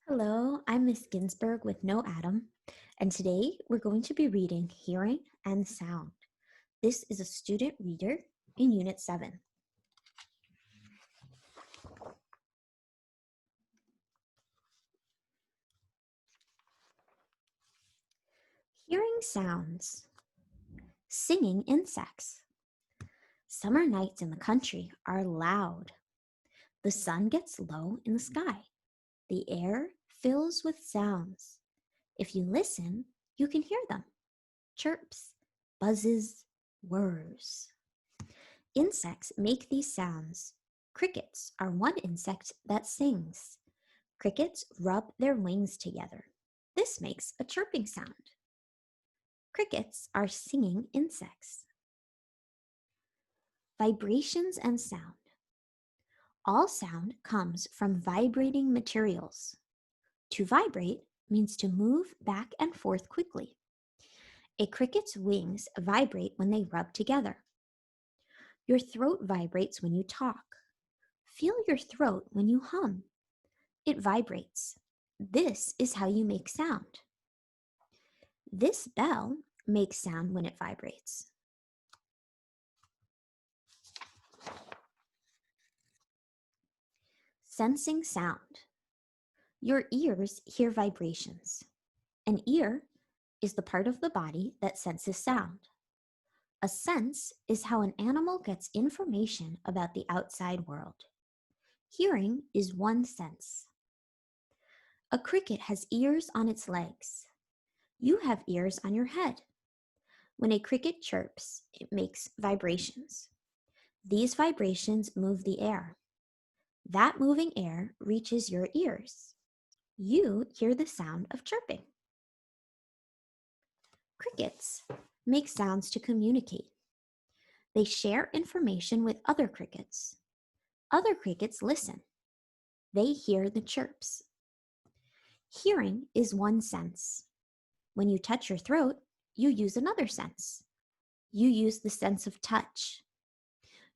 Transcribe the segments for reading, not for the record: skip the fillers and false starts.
Hello, I'm Miss Ginsburg with KnowAtom, and today we're going to be reading Hearing and Sound. This is a student reader in Unit 7. Hearing sounds. Singing insects. Summer nights in the country are loud. The sun gets low in the sky. The air fills with sounds. If you listen, you can hear them. Chirps, buzzes, whirs. Insects make these sounds. Crickets are one insect that sings. Crickets rub their wings together. This makes a chirping sound. Crickets are singing insects. Vibrations and sound. All sound comes from vibrating materials. To vibrate means to move back and forth quickly. A cricket's wings vibrate when they rub together. Your throat vibrates when you talk. Feel your throat when you hum. It vibrates. This is how you make sound. This bell makes sound when it vibrates. Sensing sound. Your ears hear vibrations. An ear is the part of the body that senses sound. A sense is how an animal gets information about the outside world. Hearing is one sense. A cricket has ears on its legs. You have ears on your head. When a cricket chirps, it makes vibrations. These vibrations move the air. That moving air reaches your ears. You hear the sound of chirping. Crickets make sounds to communicate. They share information with other crickets. Other crickets listen. They hear the chirps. Hearing is one sense. When you touch your throat, you use another sense. You use the sense of touch.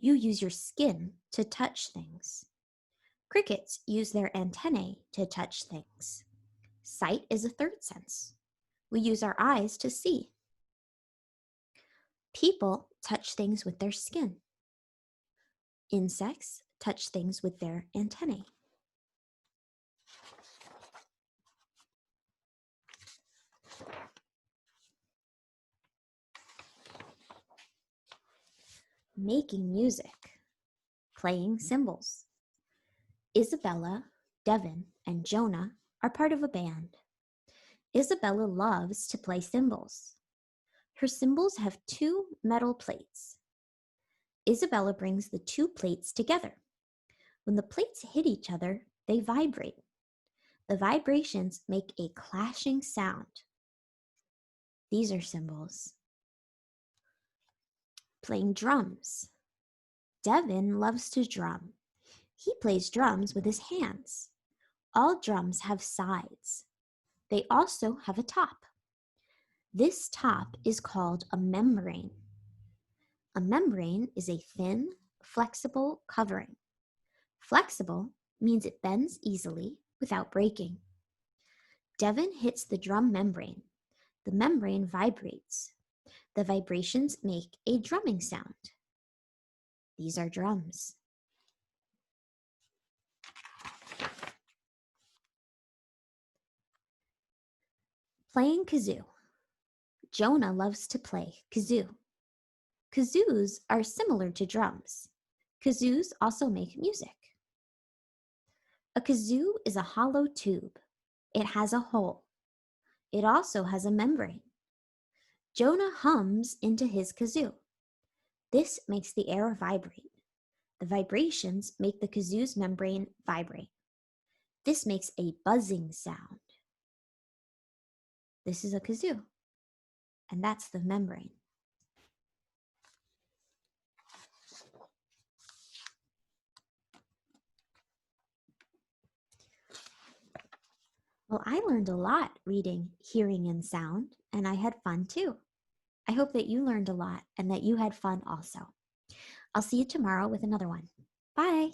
You use your skin to touch things. Crickets use their antennae to touch things. Sight is a third sense. We use our eyes to see. People touch things with their skin. Insects touch things with their antennae. Making music. Playing cymbals. Isabella, Devin, and Jonah are part of a band. Isabella loves to play cymbals. Her cymbals have two metal plates. Isabella brings the two plates together. When the plates hit each other, they vibrate. The vibrations make a clashing sound. These are cymbals. Playing drums. Devin loves to drum. He plays drums with his hands. All drums have sides. They also have a top. This top is called a membrane. A membrane is a thin, flexible covering. Flexible means it bends easily without breaking. Devin hits the drum membrane. The membrane vibrates. The vibrations make a drumming sound. These are drums. Playing kazoo. Jonah loves to play kazoo. Kazoos are similar to drums. Kazoos also make music. A kazoo is a hollow tube. It has a hole. It also has a membrane. Jonah hums into his kazoo. This makes the air vibrate. The vibrations make the kazoo's membrane vibrate. This makes a buzzing sound. This is a kazoo, and that's the membrane. Well, I learned a lot reading Hearing and Sound, and I had fun too. I hope that you learned a lot and that you had fun also. I'll see you tomorrow with another one. Bye.